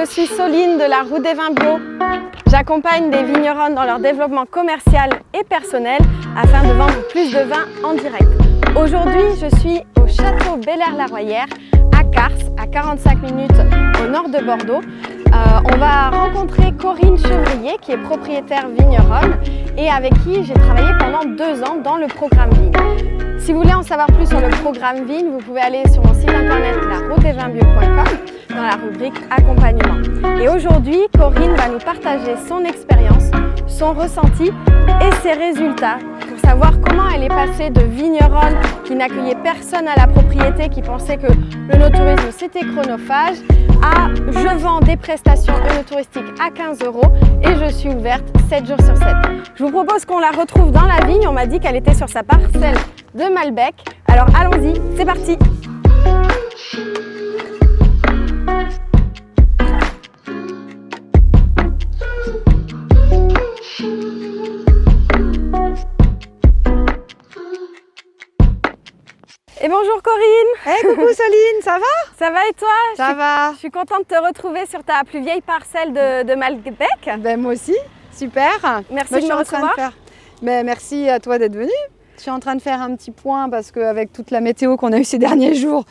suis Soline de la Route des Vins Bio. J'accompagne des vignerons dans leur développement commercial et personnel afin de vendre plus de vin en direct. Aujourd'hui, je suis au château Belair-la-Royère à Cars, à 45 minutes au nord de Bordeaux. On va rencontrer Corinne Chevrier qui est propriétaire vigneronne et avec qui j'ai travaillé pendant 2 ans dans le programme Vigne. Si vous voulez en savoir plus sur le programme Vigne, vous pouvez aller sur mon site internet laroutedesvinsbio.com dans la rubrique accompagnement. Et aujourd'hui, Corinne va nous partager son expérience, son ressenti et ses résultats pour savoir comment elle est passée de vigneronne qui n'accueillait personne à la propriété, qui pensait que le no-tourisme c'était chronophage, à je vends des prestations œnotouristiques à 15 € et je suis ouverte 7 jours sur 7. Je vous propose qu'on la retrouve dans la vigne. On m'a dit qu'elle était sur sa parcelle de Malbec. Alors allons-y, c'est parti! Et bonjour Corinne. Hey, coucou Soline, ça va? Ça va et toi? Ça va. Je suis contente de te retrouver sur ta plus vieille parcelle de Malbec. Ben moi aussi, super. Merci Moi, de me recevoir. Merci à toi d'être venue. Je suis en train de faire un petit point parce qu'avec toute la météo qu'on a eue ces derniers jours,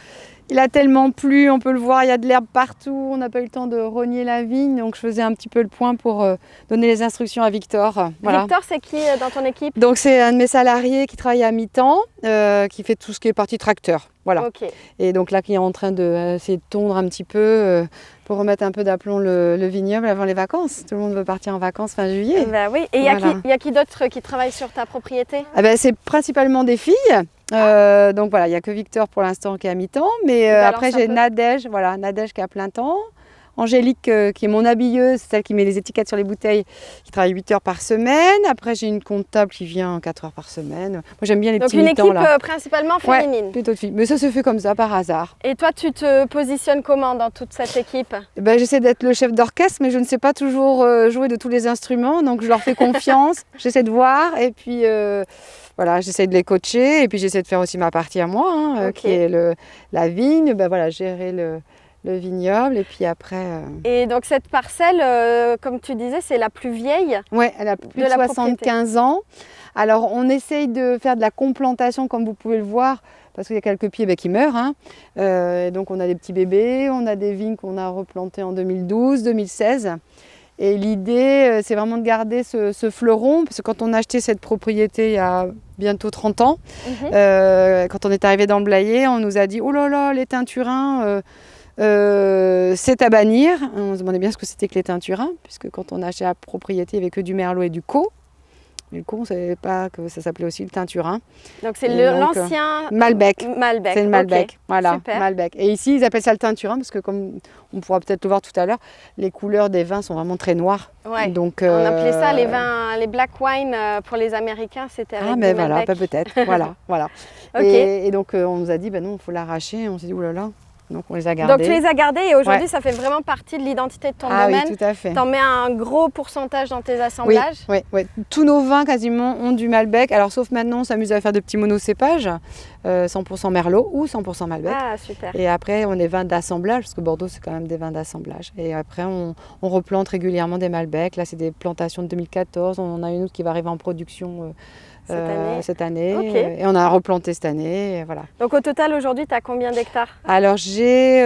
il a tellement plu, on peut le voir, il y a de l'herbe partout, on n'a pas eu le temps de rogner la vigne, donc je faisais un petit peu le point pour donner les instructions à Victor. Voilà. Victor, c'est qui dans ton équipe? Donc c'est un de mes salariés qui travaille à mi-temps, qui fait tout ce qui est partie tracteur. Voilà. Okay. Et donc là, qui est en train d'essayer de tondre un petit peu pour remettre un peu d'aplomb le vignoble avant les vacances. Tout le monde veut partir en vacances fin juillet. Ben oui. Et il y a qui d'autre qui travaille sur ta propriété? C'est principalement des filles. Donc voilà, il n'y a que Victor pour l'instant qui est à mi-temps. Mais après, j'ai Nadège qui est à plein temps. Angélique, qui est mon habilleuse, celle qui met les étiquettes sur les bouteilles, qui travaille 8 heures par semaine. Après, j'ai une comptable qui vient 4 heures par semaine. Moi, j'aime bien les petits mi-temps. Donc, une équipe principalement féminine. Ouais, plutôt de filles. Mais ça se fait comme ça, par hasard. Et toi, tu te positionnes comment dans toute cette équipe? J'essaie d'être le chef d'orchestre, mais je ne sais pas toujours jouer de tous les instruments. Donc, je leur fais confiance. J'essaie de voir et puis... Voilà, j'essaie de les coacher et puis j'essaie de faire aussi ma partie à moi, qui est la vigne, gérer le vignoble et puis après... Et donc cette parcelle, comme tu disais, c'est la plus vieille? Oui, elle a plus de 75 ans. Alors on essaye de faire de la complantation comme vous pouvez le voir, parce qu'il y a quelques pieds qui meurent. Donc on a des petits bébés, on a des vignes qu'on a replantées en 2012, 2016. Et l'idée, c'est vraiment de garder ce fleuron, parce que quand on a acheté cette propriété il y a bientôt 30 ans, quand on est arrivé dans le Blayais, on nous a dit « Oh là là, les teinturins, c'est à bannir ». On se demandait bien ce que c'était que les teinturins, puisque quand on a acheté la propriété, il n'y avait que du merlot et du caux. Mais le coup, on ne savait pas que ça s'appelait aussi le teinturin. Donc c'est l'ancien Malbec. Malbec. C'est le Malbec, okay. Voilà, Super. Malbec. Et ici, ils appellent ça le teinturin parce que comme on pourra peut-être le voir tout à l'heure, les couleurs des vins sont vraiment très noires. Ouais. Donc, on appelait ça les vins, les black wine pour les Américains, c'était avec du voilà, Malbec. peut-être, voilà. Okay. Et donc on nous a dit, non, il faut l'arracher. On s'est dit, oulala. Donc on les a gardés. Donc tu les as gardés et aujourd'hui ça fait vraiment partie de l'identité de ton domaine. Oui, tout à fait. Tu en mets un gros pourcentage dans tes assemblages. Oui. Tous nos vins quasiment ont du Malbec. Alors sauf maintenant, on s'amuse à faire de petits monocépages, 100% Merlot ou 100% Malbec. Ah super. Et après on est vins d'assemblage, parce que Bordeaux c'est quand même des vins d'assemblage. Et après on replante régulièrement des Malbec. Là c'est des plantations de 2014. On en a une autre qui va arriver en production cette année. Okay. Et on a replanté cette année. Voilà. Donc au total aujourd'hui tu as combien d'hectares? Alors j'ai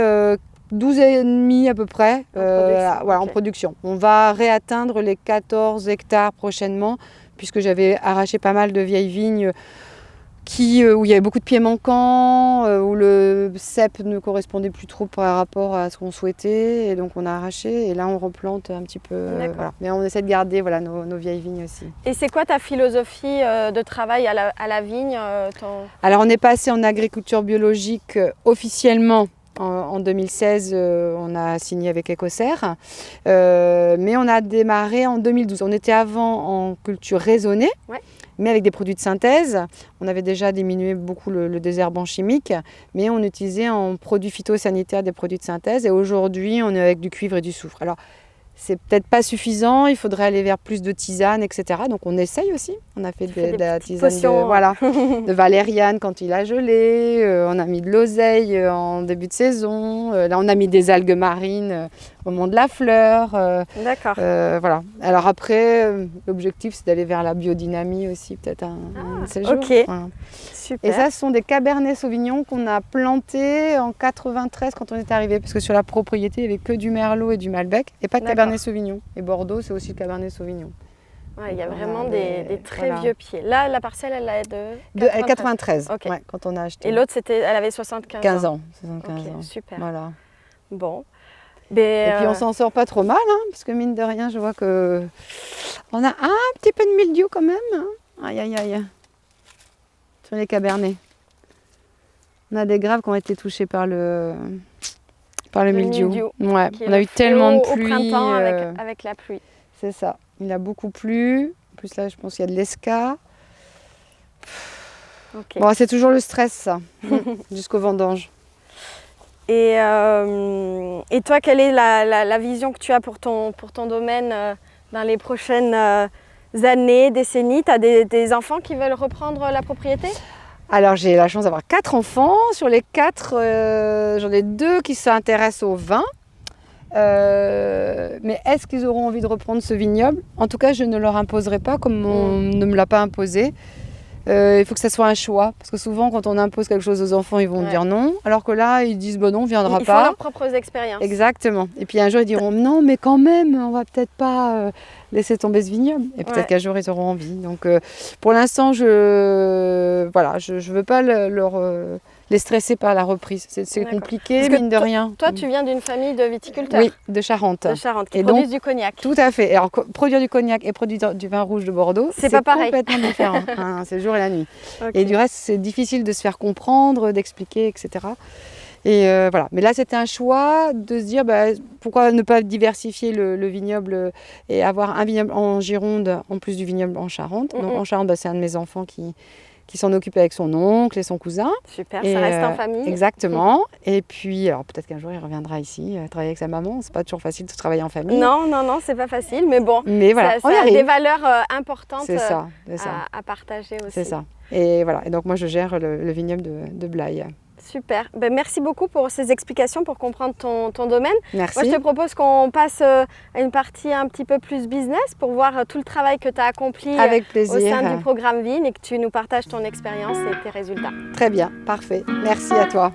12,5 à peu près en production. On va réatteindre les 14 hectares prochainement, puisque j'avais arraché pas mal de vieilles vignes où il y avait beaucoup de pieds manquants, où le cep ne correspondait plus trop par rapport à ce qu'on souhaitait. Et donc on a arraché et là on replante un petit peu. Voilà. Mais on essaie de garder nos vieilles vignes aussi. Et c'est quoi ta philosophie de travail à la vigne Alors on est passé en agriculture biologique officiellement. En 2016, on a signé avec Ecoser, mais on a démarré en 2012. On était avant en culture raisonnée, mais avec des produits de synthèse. On avait déjà diminué beaucoup le désherbant chimique, mais on utilisait en produits phytosanitaires des produits de synthèse. Et aujourd'hui, on est avec du cuivre et du soufre. Alors, c'est peut-être pas suffisant, il faudrait aller vers plus de tisanes, etc. Donc on essaye aussi. On a fait de la tisane de valériane quand il a gelé, on a mis de l'oseille en début de saison, là on a mis des algues marines au moment de la fleur. D'accord. Voilà. Alors après, l'objectif, c'est d'aller vers la biodynamie aussi, peut-être un de ces jours. Ok, Voilà. super. Et ça, ce sont des Cabernet Sauvignon qu'on a plantés en 93 quand on est arrivé, parce que sur la propriété, il n'y avait que du Merlot et du Malbec, et pas de Cabernet Sauvignon. Et Bordeaux, c'est aussi le Cabernet Sauvignon. Ouais, il y a vraiment Voilà, des très vieux pieds. Là, la parcelle, elle est de 93, okay. ouais, quand on a acheté. Et l'autre, elle avait 75 15 ans. ans. 75 ans. Super. Voilà. Bon. Et puis on s'en sort pas trop mal, hein, parce que mine de rien, je vois que on a un petit peu de mildiou quand même. Hein. Aïe, aïe, aïe. Sur les Cabernets. On a des graves qui ont été touchés par le mildiou. Ouais, on a eu tellement de pluie. Au printemps avec la pluie. C'est ça. Il a beaucoup plu. En plus là, je pense qu'il y a de l'esca. Okay. Bon, c'est toujours le stress, ça, jusqu'au vendange. Et toi, quelle est la vision que tu as pour ton domaine dans les prochaines années, décennies? Tu as des enfants qui veulent reprendre la propriété? Alors, j'ai la chance d'avoir 4 enfants. Sur les 4, j'en ai 2 qui s'intéressent au vin. Mais est-ce qu'ils auront envie de reprendre ce vignoble? En tout cas, je ne leur imposerai pas comme on ne me l'a pas imposé. Il faut que ça soit un choix, parce que souvent quand on impose quelque chose aux enfants, ils vont dire non, alors que là ils disent bon non, on ne viendra pas. Ils font leurs propres expériences. Exactement. Et puis un jour ils diront non, mais quand même, on va peut-être pas laisser tomber ce vignoble. Et peut-être qu'un jour ils auront envie. Donc pour l'instant, je veux pas les stresser par la reprise. C'est compliqué, mine de rien. Toi, tu viens d'une famille de viticulteurs. Oui, de Charente. De Charente, qui produisent du cognac. Tout à fait. Alors, produire du cognac et produire du vin rouge de Bordeaux, c'est pas pareil. Complètement différent. Hein, c'est le jour et la nuit. Okay. Et du reste, c'est difficile de se faire comprendre, d'expliquer, etc. Et voilà. Mais là, c'était un choix de se dire pourquoi ne pas diversifier le vignoble et avoir un vignoble en Gironde en plus du vignoble en Charente. Donc en Charente, c'est un de mes enfants qui s'en occupe avec son oncle et son cousin. Super, ça reste en famille. Exactement. Et puis, alors peut-être qu'un jour, il reviendra ici travailler avec sa maman. C'est pas toujours facile de travailler en famille. Non, c'est pas facile. Mais bon, voilà, ça a des valeurs importantes à partager aussi. C'est ça. Et voilà. Et donc, moi, je gère le vignoble de Blaye. Super. Merci beaucoup pour ces explications, pour comprendre ton domaine. Merci. Moi, je te propose qu'on passe à une partie un petit peu plus business pour voir tout le travail que tu as accompli au sein du programme Vigne et que tu nous partages ton expérience et tes résultats. Très bien, parfait. Merci à toi.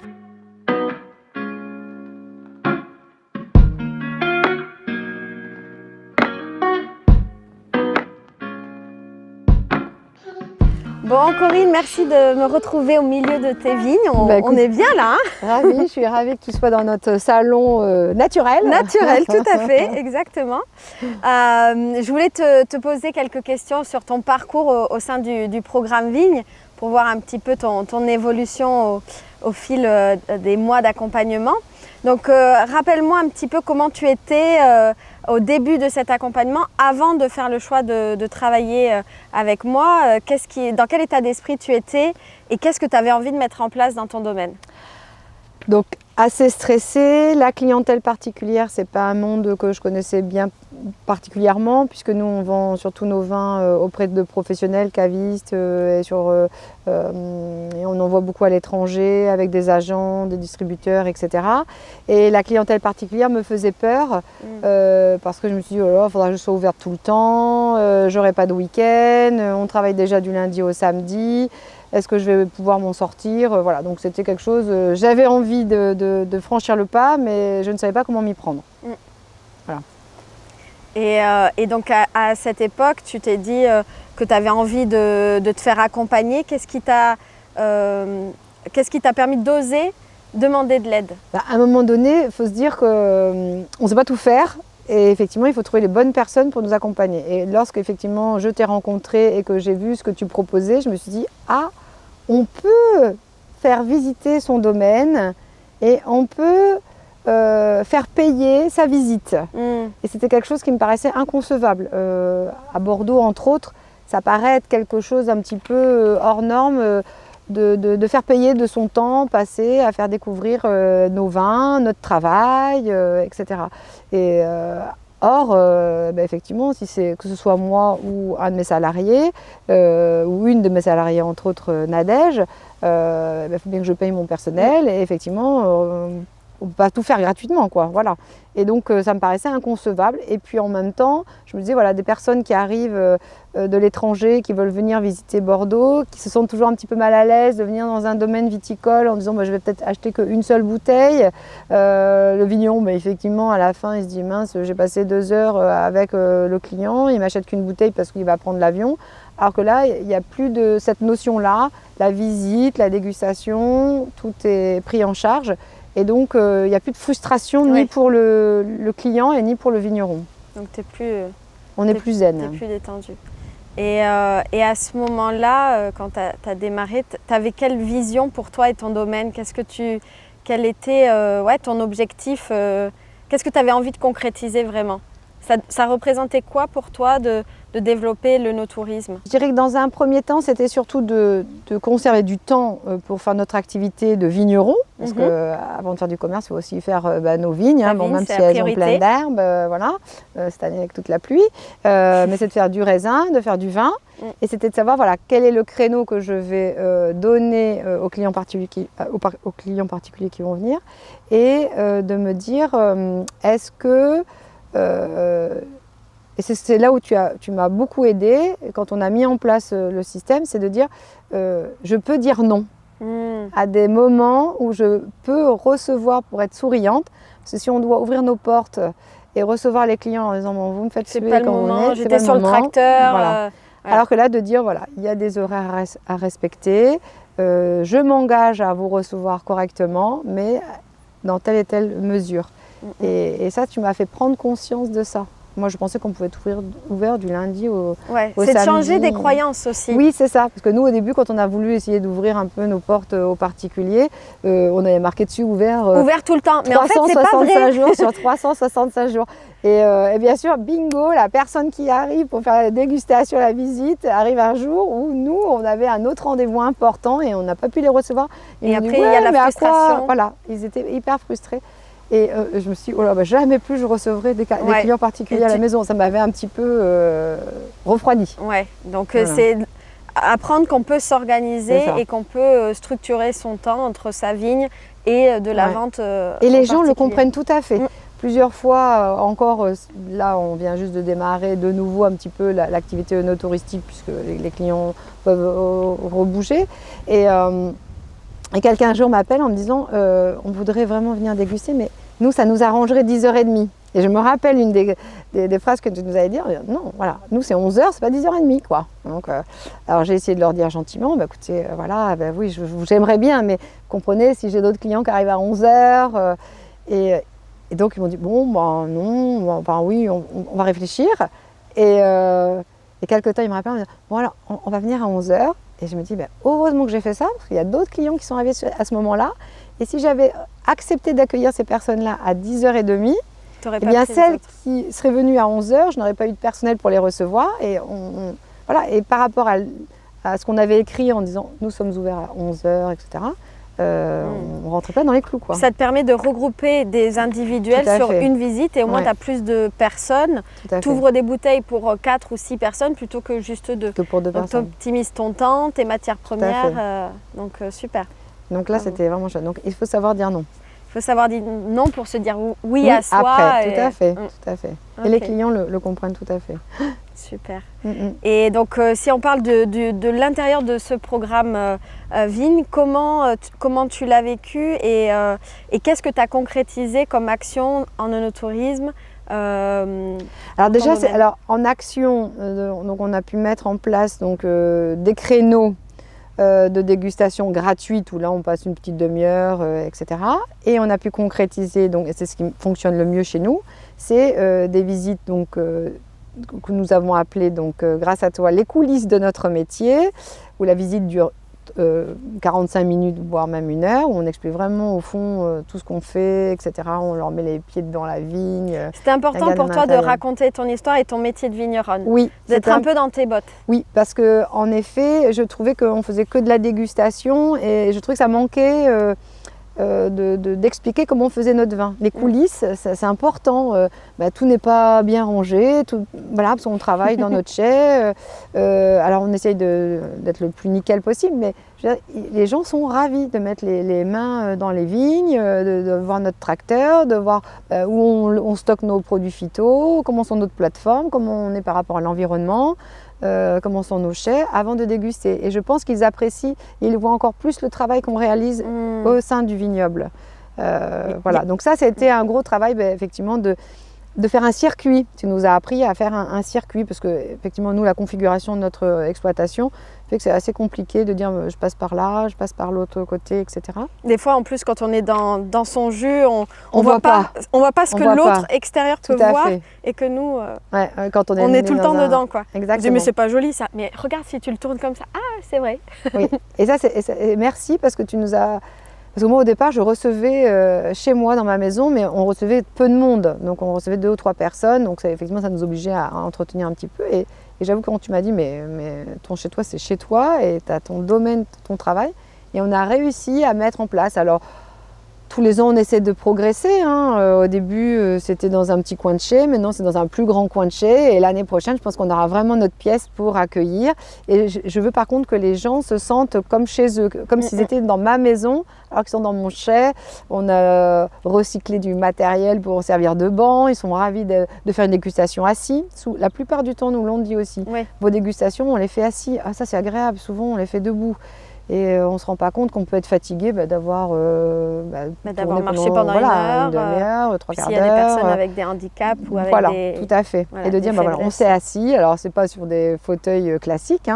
Bon, Corinne, merci de me retrouver au milieu de tes vignes. On est bien là. Je suis ravie que tu sois dans notre salon naturel. Naturel, tout à fait, exactement. Je voulais te poser quelques questions sur ton parcours au sein du programme Vigne pour voir un petit peu ton évolution au fil des mois d'accompagnement. Donc, rappelle-moi un petit peu comment tu étais au début de cet accompagnement, avant de faire le choix de travailler avec moi. Dans quel état d'esprit tu étais et qu'est-ce que tu avais envie de mettre en place dans ton domaine? Donc, assez stressée. La clientèle particulière, c'est pas un monde que je connaissais bien particulièrement, puisque nous, on vend surtout nos vins auprès de professionnels, cavistes, et on en voit beaucoup à l'étranger, avec des agents, des distributeurs, etc. Et la clientèle particulière me faisait peur, parce que je me suis dit, oh là, il faudra que je sois ouverte tout le temps, j'aurai pas de week-end, on travaille déjà du lundi au samedi. Est-ce que je vais pouvoir m'en sortir? Voilà, donc c'était quelque chose, j'avais envie de franchir le pas, mais je ne savais pas comment m'y prendre. Voilà. Et donc à cette époque, tu t'es dit que tu avais envie de te faire accompagner. Qu'est-ce qui t'a permis d'oser demander de l'aide? À un moment donné, il faut se dire qu'on ne sait pas tout faire. Et effectivement, il faut trouver les bonnes personnes pour nous accompagner. Et lorsque effectivement je t'ai rencontré et que j'ai vu ce que tu proposais, je me suis dit, on peut faire visiter son domaine et on peut faire payer sa visite. Et c'était quelque chose qui me paraissait inconcevable. À Bordeaux, entre autres, ça paraît être quelque chose un petit peu hors norme de faire payer de son temps passé à faire découvrir nos vins, notre travail, etc. Et or, effectivement, que ce soit moi ou un de mes salariés, ou une de mes salariés, entre autres Nadège, il faut bien que je paye mon personnel. Et effectivement, ne peut pas tout faire gratuitement, quoi. Voilà. Et donc, ça me paraissait inconcevable. Et puis, en même temps, je me disais, voilà, des personnes qui arrivent de l'étranger, qui veulent venir visiter Bordeaux, qui se sentent toujours un petit peu mal à l'aise de venir dans un domaine viticole en disant, bah, je vais peut-être acheter qu'une seule bouteille. Le vigneron, bah, effectivement, à la fin, il se dit, mince, j'ai passé 2 heures avec le client, il m'achète qu'une bouteille parce qu'il va prendre l'avion. Alors que là, il n'y a plus de cette notion-là, la visite, la dégustation, tout est pris en charge. Et donc, il n'y a plus de frustration ni pour le client et ni pour le vigneron. Donc, on est plus zen. Tu es plus détendu. Et à ce moment-là, quand tu as démarré, tu avais quelle vision pour toi et ton domaine? Quel était ton objectif? Qu'est-ce que tu avais envie de concrétiser vraiment? Ça représentait quoi pour toi de développer le no-tourisme? Je dirais que dans un premier temps, c'était surtout de conserver du temps pour faire notre activité de vigneron. Parce qu'avant de faire du commerce, il faut aussi faire nos vignes, même si elles ont plein d'herbes, voilà, cette année avec toute la pluie. Mais c'est de faire du raisin, de faire du vin. Et c'était de savoir voilà, quel est le créneau que je vais donner aux clients particuliers qui vont venir. Et de me dire, est-ce que... et c'est là où tu m'as beaucoup aidé quand on a mis en place le système, c'est de dire je peux dire non à des moments où je peux recevoir pour être souriante, parce que si on doit ouvrir nos portes et recevoir les clients en disant bon, vous me faites suer quand vous venez, j'étais sur le tracteur. Voilà. Alors que là de dire voilà, il y a des horaires à respecter, je m'engage à vous recevoir correctement, mais dans telle et telle mesure. Et ça, tu m'as fait prendre conscience de ça. Moi, je pensais qu'on pouvait être ouvert du lundi au samedi. C'est de changer des croyances aussi. Oui, c'est ça. Parce que nous, au début, quand on a voulu essayer d'ouvrir un peu nos portes aux particuliers, on avait marqué dessus ouvert tout le temps. Mais en fait, c'est pas vrai. jours sur 365 jours. Et bien sûr, bingo, la personne qui arrive pour faire la dégustation, la visite, arrive un jour où nous, on avait un autre rendez-vous important et on n'a pas pu les recevoir. Et après, il y a la frustration. Voilà, ils étaient hyper frustrés. Et je me suis dit, oh là, jamais plus je recevrai des clients particuliers à la maison. Ça m'avait un petit peu refroidi. Ouais, donc c'est apprendre qu'on peut s'organiser et qu'on peut structurer son temps entre sa vigne et de la vente. Et les gens le comprennent tout à fait. Plusieurs fois encore, là on vient juste de démarrer de nouveau un petit peu l'activité no-touristique puisque les clients peuvent rebouger. Et quelqu'un un jour m'appelle en me disant on voudrait vraiment venir déguster, mais nous, ça nous arrangerait 10h30. Et je me rappelle une des phrases que tu nous avais dit, non, voilà, nous c'est 11h, c'est pas 10h30, quoi. Donc, alors j'ai essayé de leur dire gentiment, bah, écoutez, voilà, bah, oui, j'aimerais bien, mais comprenez, si j'ai d'autres clients qui arrivent à 11h, et donc ils m'ont dit, bon, bah, non, enfin oui, on va réfléchir. Et quelques temps, ils me rappellent, bon alors, on va venir à 11h. Et je me dis, bah, heureusement que j'ai fait ça, parce qu'il y a d'autres clients qui sont arrivés à ce moment-là. Et si j'avais accepté d'accueillir ces personnes-là à 10h30, eh bien celles qui seraient venues à 11h, je n'aurais pas eu de personnel pour les recevoir. Et, voilà. Et par rapport à ce qu'on avait écrit en disant nous sommes ouverts à 11h, etc., on rentrait pas dans les clous, quoi. Ça te permet de regrouper des individuels sur une visite et au moins tu as plus de personnes. Tu ouvres des bouteilles pour 4 ou 6 personnes plutôt que juste 2. Que pour 2 personnes. Tu optimises ton temps, tes matières premières. Donc super. Donc là, c'était vraiment chouette. Donc il faut savoir dire non. Il faut savoir dire non pour se dire oui à soi. Après, tout à fait. Tout à fait. Okay. Et les clients le comprennent tout à fait. Super. Et donc, si on parle de l'intérieur de ce programme Vigne, comment tu l'as vécu et qu'est-ce que tu as concrétisé comme action en no-tourisme Alors déjà, en action, donc on a pu mettre en place des créneaux de dégustation gratuite où là on passe une petite demi-heure, etc. Et on a pu concrétiser, donc, et c'est ce qui fonctionne le mieux chez nous, c'est des visites que nous avons appelées, grâce à toi, les coulisses de notre métier, où la visite dure 45 minutes, voire même 1 heure, où on explique vraiment au fond tout ce qu'on fait, etc. On leur met les pieds dans la vigne. C'était important pour toi de raconter ton histoire et ton métier de vigneronne. Oui. D'être un peu dans tes bottes. Oui, parce qu'en effet, je trouvais qu'on faisait que de la dégustation et je trouvais que ça manquait d'expliquer comment on faisait notre vin. Les coulisses, c'est important. tout n'est pas bien rangé, voilà, parce qu'on travaille dans notre chai. Alors on essaye d'être le plus nickel possible, mais je veux dire, les gens sont ravis de mettre les mains dans les vignes, de voir notre tracteur, de voir où on stocke nos produits phyto, comment sont notre plateforme, comment on est par rapport à l'environnement. Comment sont nos chais avant de déguster. Et je pense qu'ils apprécient, ils voient encore plus le travail qu'on réalise au sein du vignoble. Voilà. Donc ça, c'était un gros travail, effectivement, de faire un circuit. Tu nous as appris à faire un circuit, parce que effectivement, nous, la configuration de notre exploitation fait que c'est assez compliqué de dire je passe par là, je passe par l'autre côté, etc. Des fois, en plus, quand on est dans son jus, on voit pas ce que l'autre extérieur peut voir, et que nous, quand on est tout le temps dedans, quoi. Exactement. Je dis, mais c'est pas joli ça. Mais regarde, si tu le tournes comme ça, c'est vrai. Oui. Et ça, merci, parce que tu nous as. Parce que moi, au départ, je recevais chez moi, dans ma maison, mais on recevait peu de monde. Donc, on recevait 2 ou 3 personnes. Donc, effectivement, ça nous obligeait à entretenir un petit peu. Et j'avoue que quand tu m'as dit, mais ton chez toi, c'est chez toi, et tu as ton domaine, ton travail. Et on a réussi à mettre en place. Alors, tous les ans, on essaie de progresser. Au début, c'était dans un petit coin de chai. Maintenant, c'est dans un plus grand coin de chai. Et l'année prochaine, je pense qu'on aura vraiment notre pièce pour accueillir. Et je veux par contre que les gens se sentent comme chez eux, comme s'ils étaient dans ma maison, alors qu'ils sont dans mon chai. On a recyclé du matériel pour servir de banc. Ils sont ravis de faire une dégustation assis. La plupart du temps, nous l'ont dit aussi. Oui. Vos dégustations, on les fait assis. Ah, ça, c'est agréable. Souvent, on les fait debout. Et on ne se rend pas compte qu'on peut être fatigué d'avoir marché pendant une demi-heure, 3 quarts d'heure. S'il y a des personnes avec des handicaps ou avec des... Tout à fait. Et de dire, on s'est assis. Alors, ce n'est pas sur des fauteuils classiques,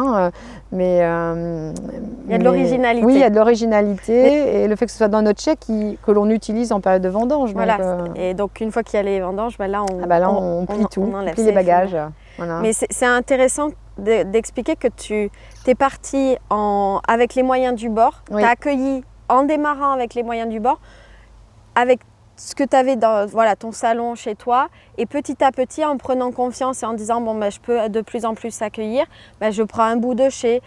mais... il y a de l'originalité. Oui, il y a de l'originalité. Et le fait que ce soit dans notre chai que l'on utilise en période de vendange. Voilà. Et donc, une fois qu'il y a les vendanges, là, on plie tout, on plie les bagages. Voilà. Mais c'est intéressant d'expliquer que tu es parti avec les moyens du bord, tu as accueilli en démarrant avec les moyens du bord, avec ce que tu avais dans ton salon chez toi, et petit à petit, en prenant confiance et en disant je peux de plus en plus accueillir, je prends un bout de chai,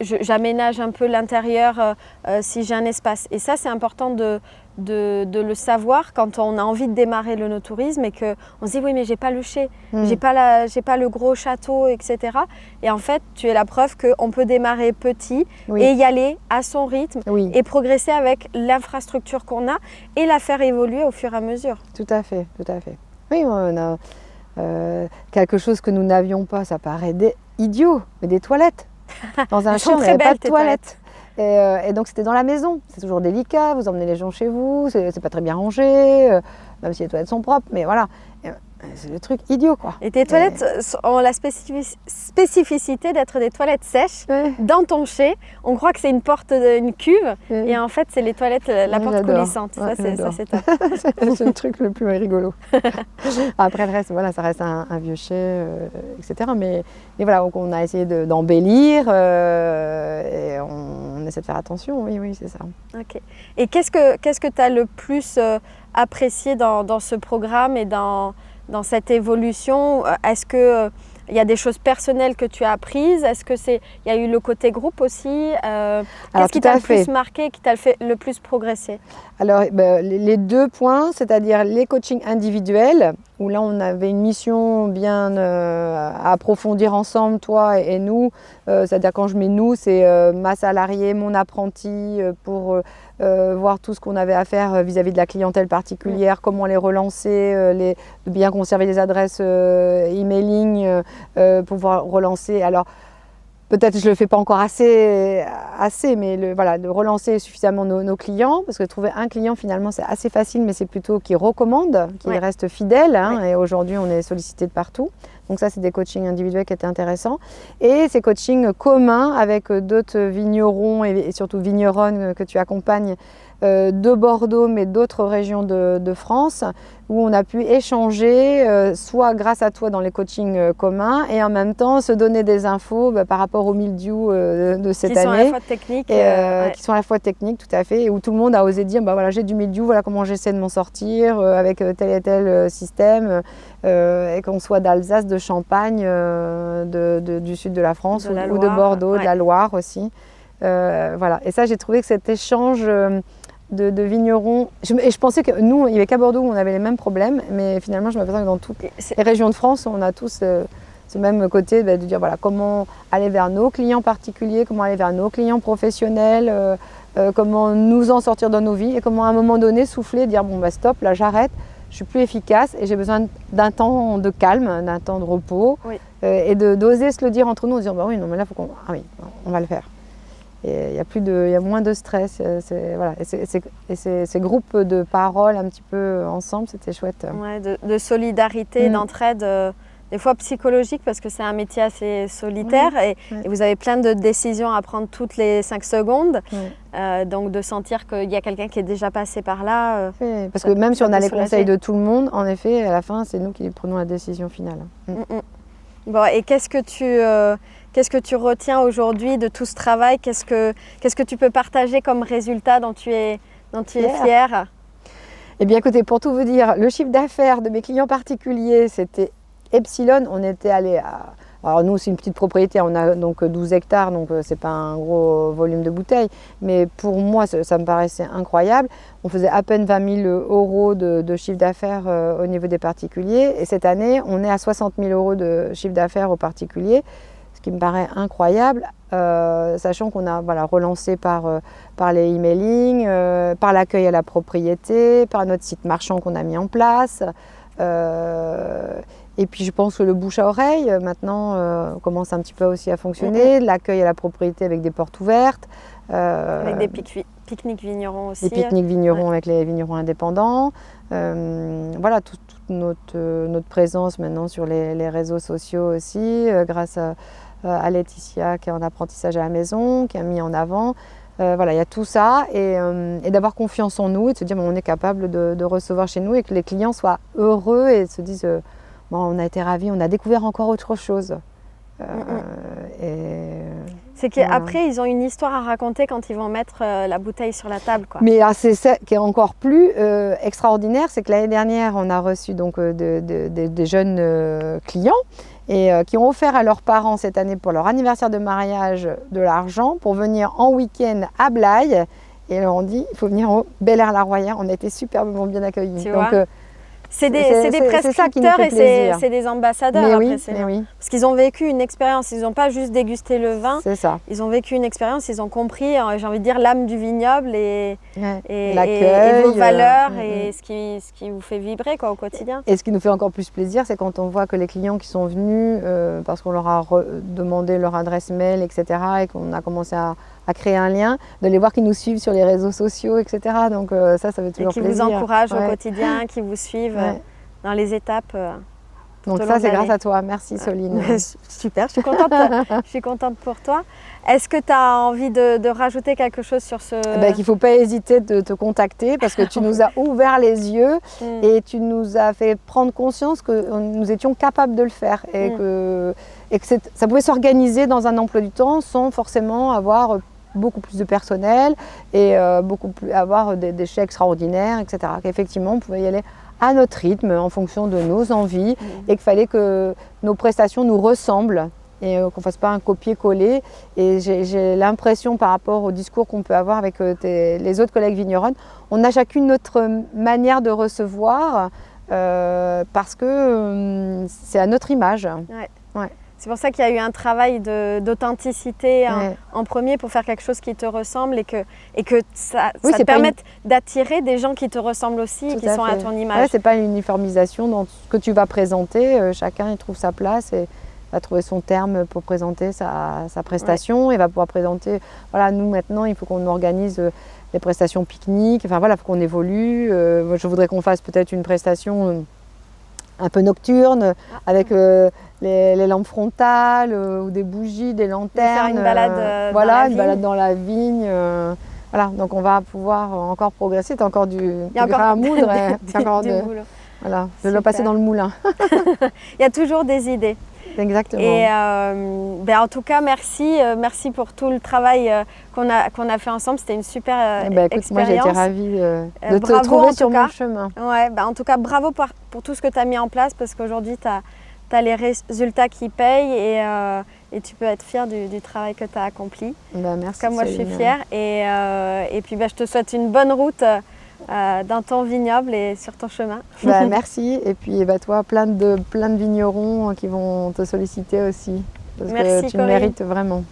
j'aménage un peu l'intérieur si j'ai un espace. Et ça, c'est important de le savoir quand on a envie de démarrer le no-tourisme et qu'on se dit oui, mais j'ai pas le chai, j'ai pas le gros château, etc. Et en fait, tu es la preuve qu'on peut démarrer petit et y aller à son rythme et progresser avec l'infrastructure qu'on a et la faire évoluer au fur et à mesure. Tout à fait, tout à fait. Oui, on a quelque chose que nous n'avions pas, ça paraît idiot, mais des toilettes. Dans un champ, il n'y avait pas de toilettes. Et donc c'était dans la maison, c'est toujours délicat, vous emmenez les gens chez vous, c'est pas très bien rangé, même si les toilettes sont propres, mais voilà, c'est le truc idiot, quoi. Et tes toilettes ont la spécificité d'être des toilettes sèches dans ton chai. On croit que c'est une porte, une cuve, et en fait c'est les toilettes, la porte coulissante. Ça c'est top. C'est le truc le plus rigolo. Après le reste, ça reste un vieux chai, etc. Mais voilà, donc on a essayé d'embellir et on essaie de faire attention, oui, c'est ça. Ok. Et qu'est-ce que tu as le plus apprécié dans ce programme et dans cette évolution? Est-ce qu'il y a des choses personnelles que tu as apprises? Est-ce qu'il y a eu le côté groupe aussi? Qu'est-ce qui t'a le plus marqué, qui t'a fait le plus progresser? Alors, les 2 points, c'est-à-dire les coachings individuels, où là on avait une mission bien à approfondir ensemble, toi et nous. C'est-à-dire quand je mets nous, c'est ma salariée, mon apprenti, pour voir tout ce qu'on avait à faire vis-à-vis de la clientèle particulière, comment les relancer, de bien conserver les adresses emailing, pouvoir relancer. Alors, peut-être que je ne le fais pas encore assez mais de relancer suffisamment nos clients, parce que trouver un client finalement c'est assez facile, mais c'est plutôt qu'il recommande, qu'il reste fidèle, et aujourd'hui on est sollicité de partout. Donc ça c'est des coachings individuels qui étaient intéressants. Et ces coachings communs avec d'autres vignerons et surtout vigneronnes que tu accompagnes de Bordeaux, mais d'autres régions de France, où on a pu échanger, soit grâce à toi dans les coachings communs, et en même temps se donner des infos par rapport au mildiou de cette année. Qui sont à la fois techniques. Qui sont à la fois techniques, tout à fait, et où tout le monde a osé dire, j'ai du mildiou, voilà comment j'essaie de m'en sortir avec tel et tel système, et qu'on soit d'Alsace, de Champagne, du sud de la France, ou de Bordeaux, de la Loire aussi. Et ça, j'ai trouvé que cet échange de vignerons. Et je pensais que nous, il n'y avait qu'à Bordeaux où on avait les mêmes problèmes, mais finalement, je m'aperçois que dans toutes les régions de France, on a tous ce même côté de dire voilà, comment aller vers nos clients particuliers, comment aller vers nos clients professionnels, comment nous en sortir dans nos vies et comment à un moment donné souffler et dire bon bah stop, là j'arrête, je suis plus efficace et j'ai besoin d'un temps de calme, d'un temps de repos et d'oser se le dire entre nous en disant bah oui non mais là faut qu'on on va le faire. Et il y a moins de stress, voilà. Et ces groupes de parole un petit peu ensemble, c'était chouette. Ouais, de solidarité, d'entraide. Des fois psychologique parce que c'est un métier assez solitaire et vous avez plein de décisions à prendre toutes les 5 secondes. Donc de sentir qu'il y a quelqu'un qui est déjà passé par là. Parce que même si on a les conseils de tout le monde, en effet, à la fin, c'est nous qui prenons la décision finale. Bon, et qu'est-ce que tu retiens aujourd'hui de tout ce travail? Qu'est-ce que tu peux partager comme résultat dont tu es fière? Eh bien écoutez, pour tout vous dire, le chiffre d'affaires de mes clients particuliers, c'était Epsilon. On était allé à... Alors nous, c'est une petite propriété, on a donc 12 hectares, donc c'est pas un gros volume de bouteilles. Mais pour moi, ça me paraissait incroyable. On faisait à peine 20 000 euros de chiffre d'affaires au niveau des particuliers. Et cette année, on est à 60 000 euros de chiffre d'affaires aux particuliers, ce qui me paraît incroyable, sachant qu'on a relancé par les emailing, par l'accueil à la propriété, par notre site marchand qu'on a mis en place. Et puis je pense que le bouche à oreille maintenant commence un petit peu aussi à fonctionner, l'accueil à la propriété avec des portes ouvertes. Avec des pique-niques vignerons aussi. Des pique-niques vignerons avec les vignerons indépendants. Voilà, toute notre présence maintenant sur les réseaux sociaux aussi, grâce à Laetitia qui est en apprentissage à la maison, qui a mis en avant. Voilà, il y a tout ça et d'avoir confiance en nous et de se dire on est capable de recevoir chez nous et que les clients soient heureux et se disent bon, on a été ravis, on a découvert encore autre chose. C'est qu'après, ils ont une histoire à raconter quand ils vont mettre la bouteille sur la table, quoi. Mais c'est ça qui est encore plus extraordinaire, c'est que l'année dernière, on a reçu donc des jeunes clients et qui ont offert à leurs parents cette année pour leur anniversaire de mariage de l'argent pour venir en week-end à Blaye. Et ils leur ont dit, il faut venir au Bel-Air-la-Royère. On a été superbement bien accueillis. Tu vois, c'est des prescripteurs et c'est des ambassadeurs. Mais oui. Parce qu'ils ont vécu une expérience, ils n'ont pas juste dégusté le vin. C'est ça. Ils ont vécu une expérience, ils ont compris, j'ai envie de dire, l'âme du vignoble et vos valeurs et ce qui vous fait vibrer quoi, au quotidien. Et ce qui nous fait encore plus plaisir, c'est quand on voit que les clients qui sont venus, parce qu'on leur a demandé leur adresse mail, etc., et qu'on a commencé à créer un lien, de les voir qui nous suivent sur les réseaux sociaux, etc. Donc ça fait toujours plaisir. Et qui vous encouragent au quotidien, qui vous suivent dans les étapes. Donc ça, c'est grâce à toi. Merci Soline. Super, je suis contente, je suis contente pour toi. Est-ce que tu as envie de rajouter quelque chose sur ce... Qu'il ne faut pas hésiter de te contacter parce que tu nous as ouvert les yeux et tu nous as fait prendre conscience que nous étions capables de le faire et que ça pouvait s'organiser dans un emploi du temps sans forcément avoir beaucoup plus de personnel et avoir des chèques extraordinaires, etc. Qu'effectivement, on pouvait y aller à notre rythme, en fonction de nos envies, et qu'il fallait que nos prestations nous ressemblent et qu'on ne fasse pas un copier-coller. Et j'ai l'impression, par rapport au discours qu'on peut avoir avec les autres collègues vigneronnes, on a chacune notre manière de recevoir parce que c'est à notre image. Ouais. C'est pour ça qu'il y a eu un travail d'authenticité en premier pour faire quelque chose qui te ressemble et que ça te permette d'attirer des gens qui te ressemblent aussi et qui sont à ton image. C'est pas une uniformisation dans ce que tu vas présenter. Chacun il trouve sa place et va trouver son terme pour présenter sa prestation et va pouvoir présenter. Voilà, nous maintenant, il faut qu'on organise les prestations pique-nique. Enfin voilà, il faut qu'on évolue. Je voudrais qu'on fasse peut-être une prestation un peu nocturne avec les lampes frontales ou des bougies, des lanternes. Faire une balade une balade dans la vigne. Voilà, donc on va pouvoir encore progresser. C'est encore du grain à moudre. Du boulot. Voilà, je dois passer dans le moulin. Il y a toujours des idées. Exactement. Et en tout cas, merci pour tout le travail qu'on a fait ensemble. C'était une super expérience. Moi, j'ai été ravie de te trouver sur mon chemin. Ouais, en tout cas, bravo pour tout ce que tu as mis en place parce qu'aujourd'hui, tu as les résultats qui payent et tu peux être fière du travail que tu as accompli. Merci. Comme moi, je suis fière. Et puis, je te souhaite une bonne route dans ton vignoble et sur ton chemin. Merci. Et puis, toi, plein de vignerons qui vont te solliciter aussi. Parce Merci, que tu Corinne. le mérites vraiment.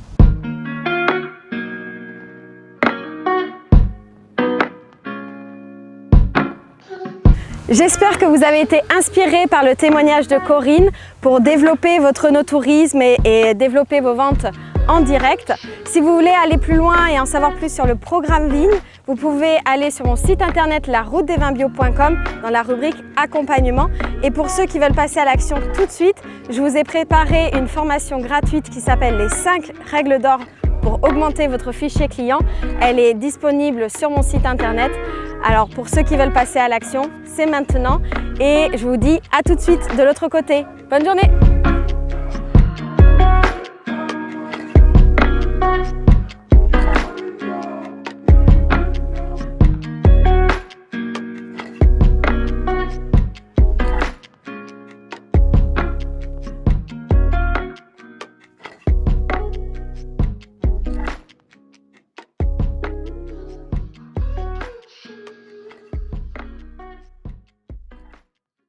J'espère que vous avez été inspirés par le témoignage de Corinne pour développer votre no-tourisme et développer vos ventes en direct. Si vous voulez aller plus loin et en savoir plus sur le programme Vigne, vous pouvez aller sur mon site internet laroutedesvinsbio.com dans la rubrique accompagnement. Et pour ceux qui veulent passer à l'action tout de suite, je vous ai préparé une formation gratuite qui s'appelle les 5 règles d'or pour augmenter votre fichier client. Elle est disponible sur mon site internet. Alors pour ceux qui veulent passer à l'action, c'est maintenant et je vous dis à tout de suite de l'autre côté. Bonne journée!